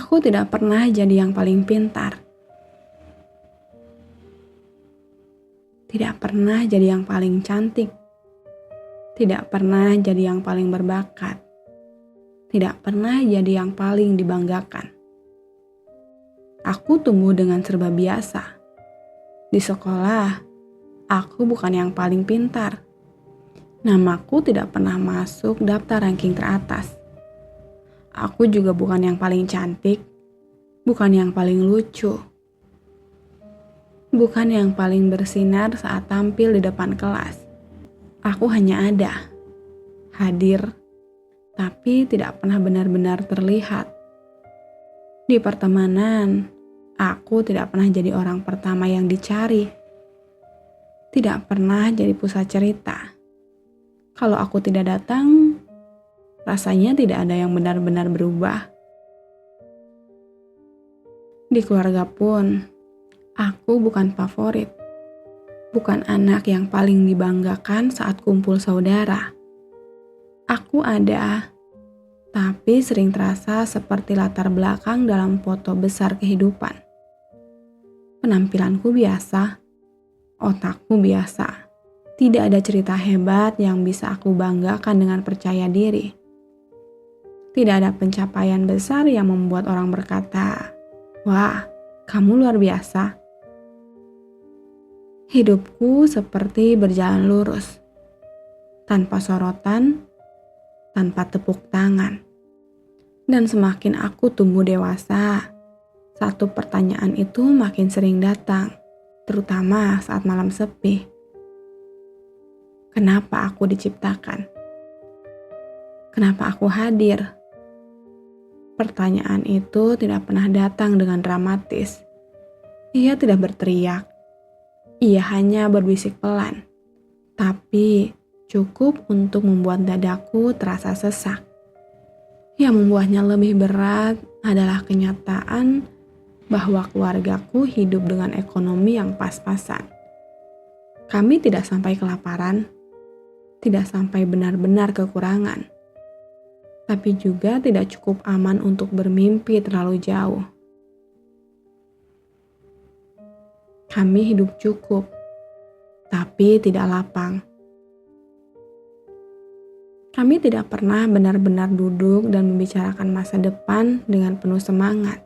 Aku tidak pernah jadi yang paling pintar. Tidak pernah jadi yang paling cantik. Tidak pernah jadi yang paling berbakat. Tidak pernah jadi yang paling dibanggakan. Aku tumbuh dengan serba biasa. Di sekolah, aku bukan yang paling pintar. Namaku tidak pernah masuk daftar ranking teratas. Aku juga bukan yang paling cantik, bukan yang paling lucu, bukan yang paling bersinar saat tampil di depan kelas. Aku hanya ada, hadir, tapi tidak pernah benar-benar terlihat. Di pertemanan, aku tidak pernah jadi orang pertama yang dicari. Tidak pernah jadi pusat cerita. Kalau aku tidak datang, rasanya tidak ada yang benar-benar berubah. Di keluarga pun, aku bukan favorit. Bukan anak yang paling dibanggakan saat kumpul saudara. Aku ada, tapi sering terasa seperti latar belakang dalam foto besar kehidupan. Penampilanku biasa, otakku biasa. Tidak ada cerita hebat yang bisa aku banggakan dengan percaya diri. Tidak ada pencapaian besar yang membuat orang berkata, "Wah, kamu luar biasa." Hidupku seperti berjalan lurus, tanpa sorotan, tanpa tepuk tangan. Dan semakin aku tumbuh dewasa, satu pertanyaan itu makin sering datang, terutama saat malam sepi. Kenapa aku diciptakan? Kenapa aku hadir? Pertanyaan itu tidak pernah datang dengan dramatis. Ia tidak berteriak. Ia hanya berbisik pelan. Tapi cukup untuk membuat dadaku terasa sesak. Yang membuatnya lebih berat adalah kenyataan bahwa keluargaku hidup dengan ekonomi yang pas-pasan. Kami tidak sampai kelaparan, tidak sampai benar-benar kekurangan, tapi juga tidak cukup aman untuk bermimpi terlalu jauh. Kami hidup cukup, tapi tidak lapang. Kami tidak pernah benar-benar duduk dan membicarakan masa depan dengan penuh semangat.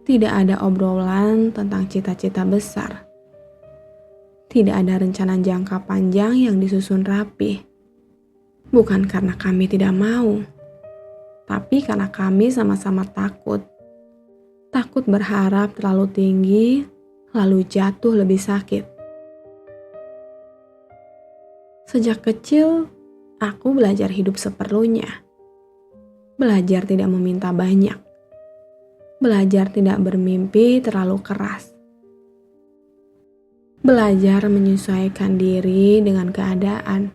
Tidak ada obrolan tentang cita-cita besar. Tidak ada rencana jangka panjang yang disusun rapi. Bukan karena kami tidak mau, tapi karena kami sama-sama takut. Takut berharap terlalu tinggi, lalu jatuh lebih sakit. Sejak kecil, aku belajar hidup seperlunya. Belajar tidak meminta banyak. Belajar tidak bermimpi terlalu keras. Belajar menyesuaikan diri dengan keadaan.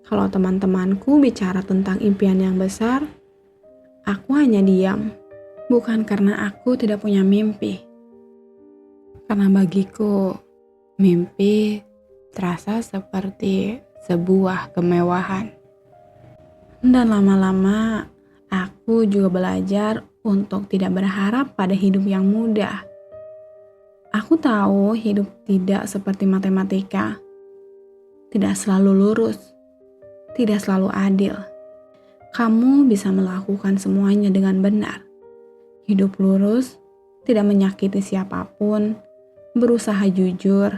Kalau teman-temanku bicara tentang impian yang besar, aku hanya diam. Bukan karena aku tidak punya mimpi. Karena bagiku, mimpi terasa seperti sebuah kemewahan. Dan lama-lama, aku juga belajar untuk tidak berharap pada hidup yang mudah. Aku tahu hidup tidak seperti matematika. Tidak selalu lurus. Tidak selalu adil. Kamu bisa melakukan semuanya dengan benar. Hidup lurus, tidak menyakiti siapapun, berusaha jujur,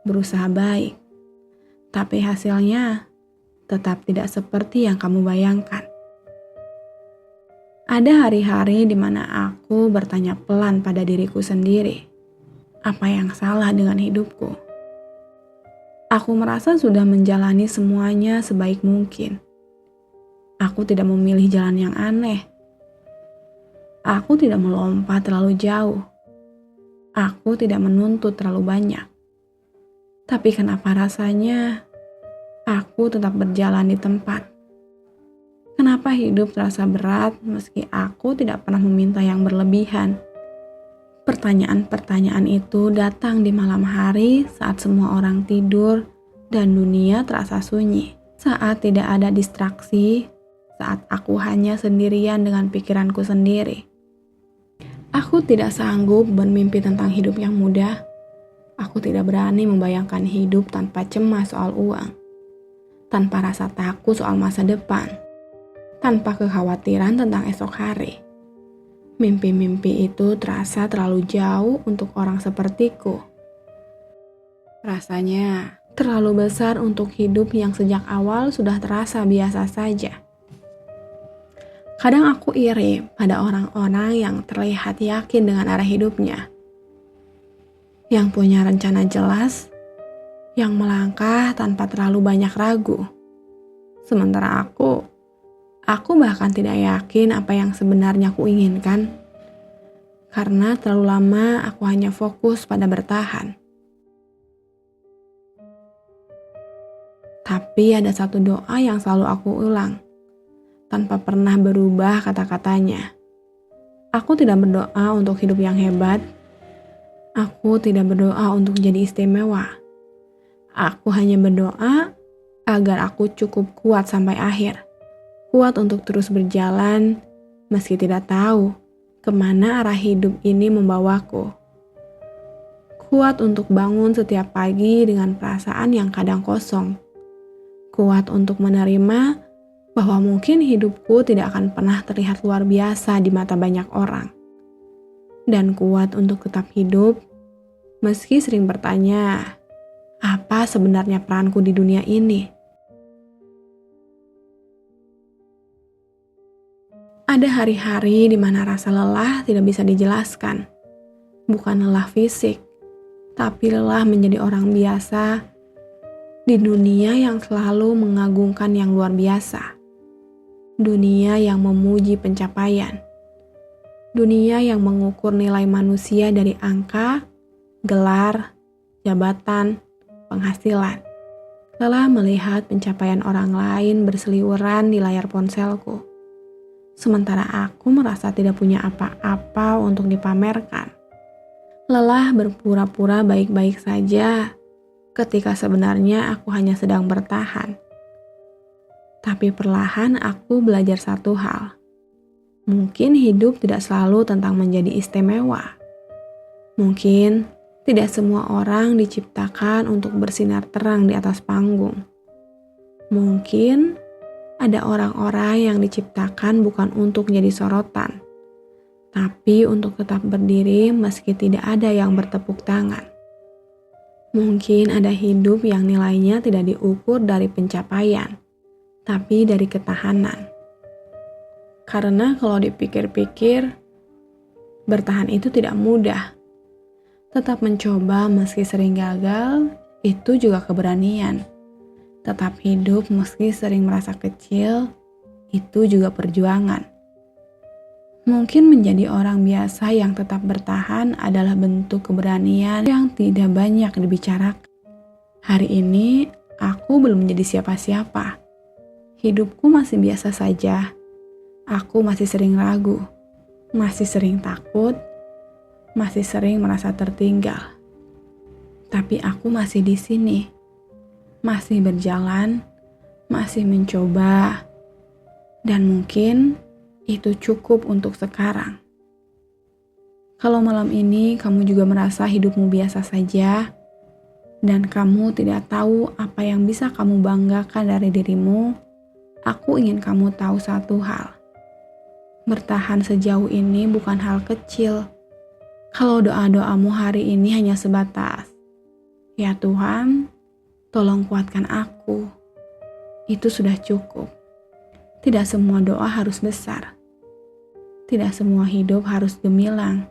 berusaha baik. Tapi hasilnya tetap tidak seperti yang kamu bayangkan. Ada hari-hari di mana aku bertanya pelan pada diriku sendiri. Apa yang salah dengan hidupku? Aku merasa sudah menjalani semuanya sebaik mungkin. Aku tidak memilih jalan yang aneh. Aku tidak melompat terlalu jauh. Aku tidak menuntut terlalu banyak. Tapi kenapa rasanya aku tetap berjalan di tempat? Kenapa hidup terasa berat meski aku tidak pernah meminta yang berlebihan? Pertanyaan-pertanyaan itu datang di malam hari saat semua orang tidur dan dunia terasa sunyi. Saat tidak ada distraksi, saat aku hanya sendirian dengan pikiranku sendiri. Aku tidak sanggup bermimpi tentang hidup yang mudah. Aku tidak berani membayangkan hidup tanpa cemas soal uang, tanpa rasa takut soal masa depan, tanpa kekhawatiran tentang esok hari. Mimpi-mimpi itu terasa terlalu jauh untuk orang sepertiku. Rasanya terlalu besar untuk hidup yang sejak awal sudah terasa biasa saja. Kadang aku iri pada orang-orang yang terlihat yakin dengan arah hidupnya, yang punya rencana jelas, yang melangkah tanpa terlalu banyak ragu. Sementara aku bahkan tidak yakin apa yang sebenarnya aku inginkan, karena terlalu lama aku hanya fokus pada bertahan. Tapi ada satu doa yang selalu aku ulang, tanpa pernah berubah kata-katanya. Aku tidak berdoa untuk hidup yang hebat. Aku tidak berdoa untuk jadi istimewa. Aku hanya berdoa agar aku cukup kuat sampai akhir. Kuat untuk terus berjalan, meski tidak tahu kemana arah hidup ini membawaku. Kuat untuk bangun setiap pagi dengan perasaan yang kadang kosong. Kuat untuk menerima bahwa mungkin hidupku tidak akan pernah terlihat luar biasa di mata banyak orang. Dan kuat untuk tetap hidup, meski sering bertanya, apa sebenarnya peranku di dunia ini? Ada hari-hari di mana rasa lelah tidak bisa dijelaskan. Bukan lelah fisik, tapi lelah menjadi orang biasa di dunia yang selalu mengagungkan yang luar biasa. Dunia yang memuji pencapaian. Dunia yang mengukur nilai manusia dari angka, gelar, jabatan, penghasilan. Lelah melihat pencapaian orang lain berseliweran di layar ponselku. Sementara aku merasa tidak punya apa-apa untuk dipamerkan. Lelah berpura-pura baik-baik saja ketika sebenarnya aku hanya sedang bertahan. Tapi perlahan aku belajar satu hal. Mungkin hidup tidak selalu tentang menjadi istimewa. Mungkin tidak semua orang diciptakan untuk bersinar terang di atas panggung. Mungkin ada orang-orang yang diciptakan bukan untuk jadi sorotan, tapi untuk tetap berdiri meski tidak ada yang bertepuk tangan. Mungkin ada hidup yang nilainya tidak diukur dari pencapaian, tapi dari ketahanan. Karena kalau dipikir-pikir, bertahan itu tidak mudah. Tetap mencoba meski sering gagal, itu juga keberanian. Tetap hidup meski sering merasa kecil, itu juga perjuangan. Mungkin menjadi orang biasa yang tetap bertahan adalah bentuk keberanian yang tidak banyak dibicarakan. Hari ini, aku belum menjadi siapa-siapa. Hidupku masih biasa saja. Aku masih sering ragu, masih sering takut, masih sering merasa tertinggal. Tapi aku masih di sini, masih berjalan, masih mencoba, dan mungkin itu cukup untuk sekarang. Kalau malam ini kamu juga merasa hidupmu biasa saja, dan kamu tidak tahu apa yang bisa kamu banggakan dari dirimu, aku ingin kamu tahu satu hal. Bertahan sejauh ini bukan hal kecil. Kalau doa-doamu hari ini hanya sebatas, "Ya Tuhan, tolong kuatkan aku." Itu sudah cukup. Tidak semua doa harus besar. Tidak semua hidup harus gemilang.